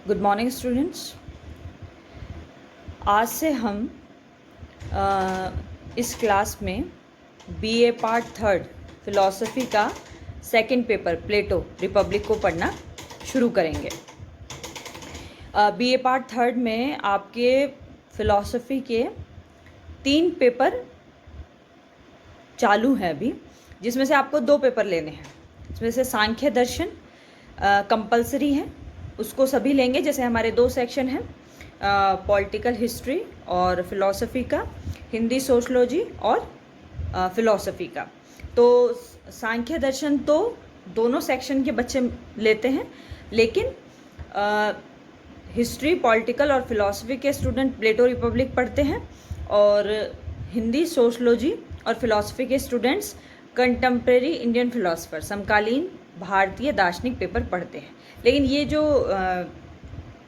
Good morning students. आज से हम इस क्लास में बीए पार्ट थर्ड फिलॉसफी का सेकंड पेपर प्लेटो रिपब्लिक को पढ़ना शुरू करेंगे। बीए पार्ट थर्ड में आपके फिलॉसफी के 3 पेपर चालू हैं अभी, जिसमें से आपको 2 पेपर लेने हैं। इसमें से सांख्य दर्शन कंपलसरी है, उसको सभी लेंगे। जैसे हमारे 2 सेक्शन हैं, पॉलिटिकल हिस्ट्री और फिलॉसफी का, हिंदी सोशलॉजी और फिलॉसफी का। तो सांख्य दर्शन तो दोनों सेक्शन के बच्चे लेते हैं, लेकिन हिस्ट्री, पॉलिटिकल और फिलॉसफी के स्टूडेंट प्लेटो रिपब्लिक पढ़ते हैं, और हिंदी सोशलॉजी और फिलॉसफी के स्टूडेंट्स कंटेम्प्रेरी इंडियन फिलोसफर, समकालीन भारतीय दार्शनिक पेपर पढ़ते हैं। लेकिन ये जो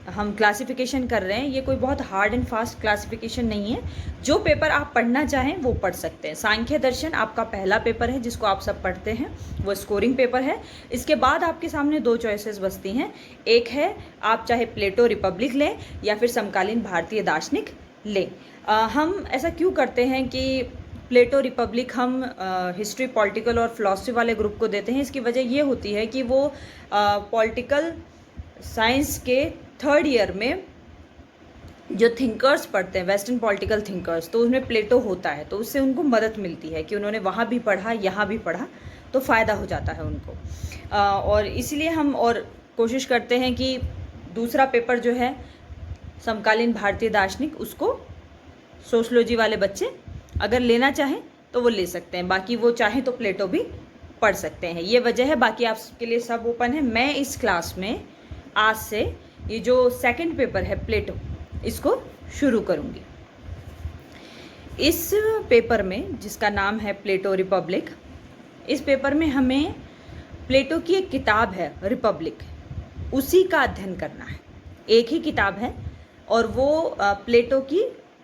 हम क्लासिफिकेशन कर रहे हैं, ये कोई बहुत हार्ड एंड फास्ट क्लासिफिकेशन नहीं है। जो पेपर आप पढ़ना चाहें वो पढ़ सकते हैं। सांख्य दर्शन आपका पहला पेपर है जिसको आप सब पढ़ते हैं, वो स्कोरिंग पेपर है। इसके बाद आपके सामने 2 चॉइसेस बचती हैं। एक है आप चाहे प्लेटो रिपब्लिक लें या फिर समकालीन भारतीय दार्शनिक लें। हम ऐसा क्यों करते हैं कि प्लेटो रिपब्लिक हम हिस्ट्री, पॉलिटिकल और फिलॉसफी वाले ग्रुप को देते हैं? इसकी वजह ये होती है कि वो पॉलिटिकल साइंस के 3rd ईयर में जो थिंकर्स पढ़ते हैं, वेस्टर्न पॉलिटिकल थिंकर्स, तो उसमें प्लेटो होता है, तो उससे उनको मदद मिलती है कि उन्होंने वहाँ भी पढ़ा, यहाँ भी पढ़ा, तो फ़ायदा हो जाता है उनको। और इसलिए हम और कोशिश करते हैं कि दूसरा पेपर जो है समकालीन भारतीय दार्शनिक, उसको सोशलॉजी वाले बच्चे अगर लेना चाहें तो वो ले सकते हैं, बाकी वो चाहें तो प्लेटो भी पढ़ सकते हैं। ये वजह है, बाकी आपके लिए सब ओपन है। मैं इस क्लास में आज से ये जो सेकंड पेपर है प्लेटो, इसको शुरू करूंगी। इस पेपर में, जिसका नाम है प्लेटो रिपब्लिक, इस पेपर में हमें प्लेटो की एक किताब है रिपब्लिक, उसी का अध्ययन करना है। एक ही किताब है और वो प्लेटो की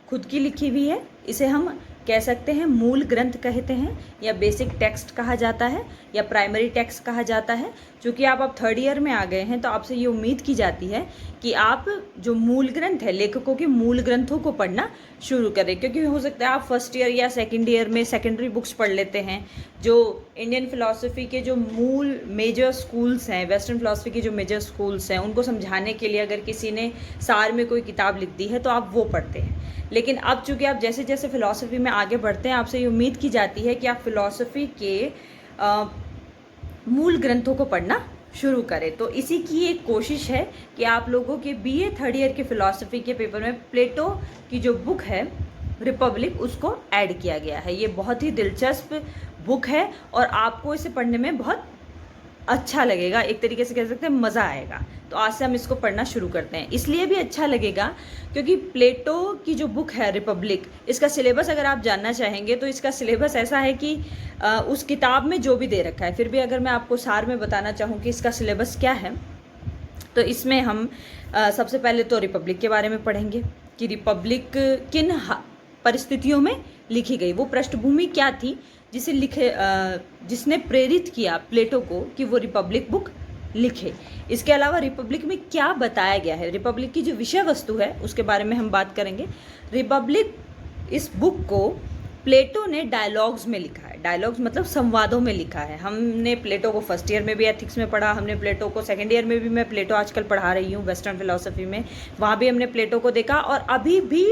खुद की लिखी हुई है। इसे हम कह सकते हैं मूल ग्रंथ कहते हैं, या बेसिक टेक्स्ट कहा जाता है, या प्राइमरी टेक्स्ट कहा जाता है। चूँकि आप अब 3rd ईयर में आ गए हैं, तो आपसे ये उम्मीद की जाती है कि आप जो मूल ग्रंथ है, लेखकों के मूल ग्रंथों को पढ़ना शुरू करें, क्योंकि हो सकता है आप 1st ईयर या 2nd ईयर में सेकेंडरी बुक्स पढ़ लेते हैं। जो इंडियन फिलॉसफी के जो मूल मेजर स्कूल्स हैं, वेस्टर्न फिलॉसफी के जो मेजर स्कूल्स हैं, उनको समझाने के लिए अगर किसी ने सार में कोई किताब लिख दी है तो आप वो पढ़ते हैं। लेकिन अब चूँकि आप जैसे जैसे फिलॉसफी में आगे बढ़ते हैं, आपसे ये उम्मीद की जाती है कि आप फिलॉसफी के मूल ग्रंथों को पढ़ना शुरू करें। तो इसी की एक कोशिश है कि आप लोगों के बीए 3rd ईयर के फिलॉसफी के पेपर में प्लेटो की जो बुक है रिपब्लिक, उसको ऐड किया गया है। ये बहुत ही दिलचस्प बुक है और आपको इसे पढ़ने में बहुत अच्छा लगेगा, एक तरीके से कह सकते हैं मज़ा आएगा। तो आज से हम इसको पढ़ना शुरू करते हैं। इसलिए भी अच्छा लगेगा क्योंकि प्लेटो की जो बुक है रिपब्लिक, इसका सिलेबस अगर आप जानना चाहेंगे तो इसका सिलेबस ऐसा है कि उस किताब में जो भी दे रखा है, फिर भी अगर मैं आपको सार में बताना चाहूँ कि इसका सिलेबस क्या है, तो इसमें हम सबसे पहले तो रिपब्लिक के बारे में पढ़ेंगे कि रिपब्लिक किन परिस्थितियों में लिखी गई, वो पृष्ठभूमि क्या थी जिसने प्रेरित किया प्लेटो को कि वो रिपब्लिक बुक लिखे। इसके अलावा रिपब्लिक में क्या बताया गया है, रिपब्लिक की जो विषय वस्तु है उसके बारे में हम बात करेंगे। रिपब्लिक, इस बुक को प्लेटो ने डायलॉग्स में लिखा है। डायलॉग्स मतलब संवादों में लिखा है। हमने प्लेटो को 1st ईयर में भी एथिक्स में पढ़ा, हमने प्लेटो को 2nd ईयर में भी, मैं प्लेटो आजकल पढ़ा रही हूँ वेस्टर्न फिलॉसफी में, वहाँ भी हमने प्लेटो को देखा, और अभी भी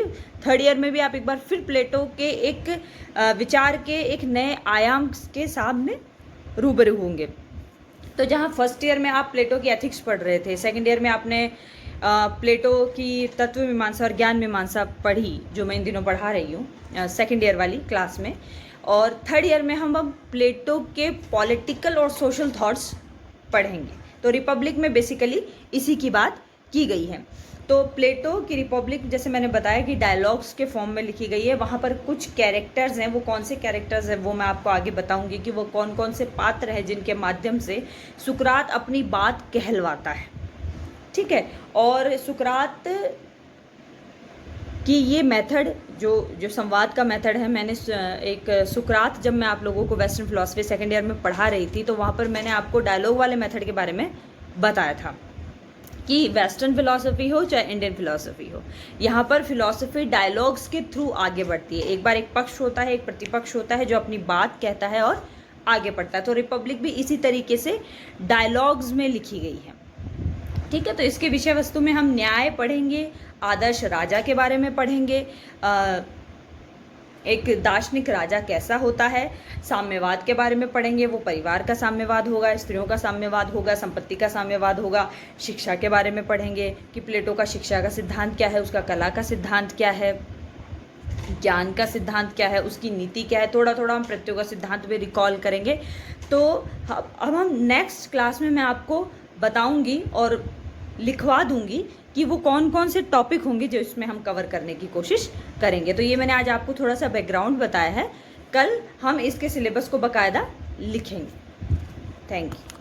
3rd ईयर में भी आप एक बार फिर प्लेटो के एक विचार के एक नए आयाम के सामने रूबरू होंगे। तो जहाँ 1st ईयर में आप प्लेटो की एथिक्स पढ़ रहे थे, 2nd ईयर में आपने प्लेटो की तत्व मीमांसा और ज्ञान मीमांसा पढ़ी, जो मैं इन दिनों पढ़ा रही हूँ 2nd ईयर वाली क्लास में, और 3rd ईयर में हम अब प्लेटो के पॉलिटिकल और सोशल थॉट्स पढ़ेंगे। तो रिपब्लिक में बेसिकली इसी की बात की गई है। तो प्लेटो की रिपब्लिक, जैसे मैंने बताया कि डायलॉग्स के फॉर्म में लिखी गई है। वहाँ पर कुछ कैरेक्टर्स हैं, वो कौन से कैरेक्टर्स हैं वो मैं आपको आगे बताऊंगी कि वो कौन कौन से पात्र हैं जिनके माध्यम से सुकरात अपनी बात कहलवाता है, ठीक है। और सुकरात कि ये मेथड जो संवाद का मेथड है, मैंने एक सुकरात, जब मैं आप लोगों को वेस्टर्न फिलॉसफी 2nd ईयर में पढ़ा रही थी, तो वहाँ पर मैंने आपको डायलॉग वाले मेथड के बारे में बताया था कि वेस्टर्न फिलॉसफी हो चाहे इंडियन फिलॉसफी हो, यहाँ पर फिलॉसफी डायलॉग्स के थ्रू आगे बढ़ती है। एक बार एक पक्ष होता है, एक प्रतिपक्ष होता है जो अपनी बात कहता है और आगे बढ़ता है। तो रिपब्लिक भी इसी तरीके से डायलॉग्स में लिखी गई है। ठीक है, तो इसके विषय वस्तु में हम न्याय पढ़ेंगे, आदर्श राजा के बारे में पढ़ेंगे, एक दार्शनिक राजा कैसा होता है, साम्यवाद के बारे में पढ़ेंगे, वो परिवार का साम्यवाद होगा, स्त्रियों का साम्यवाद होगा, संपत्ति का साम्यवाद होगा, शिक्षा के बारे में पढ़ेंगे कि प्लेटो का शिक्षा का सिद्धांत क्या है, उसका कला का सिद्धांत क्या है, ज्ञान का सिद्धांत क्या है, उसकी नीति क्या है। थोड़ा थोड़ा हम प्रत्यय का सिद्धांत भी रिकॉल करेंगे। तो अब हम नेक्स्ट क्लास में मैं आपको बताऊंगी और लिखवा दूंगी कि वो कौन कौन से टॉपिक होंगे जो इसमें हम कवर करने की कोशिश करेंगे। तो ये मैंने आज आपको थोड़ा सा बैकग्राउंड बताया है, कल हम इसके सिलेबस को बाकायदा लिखेंगे। Thank you.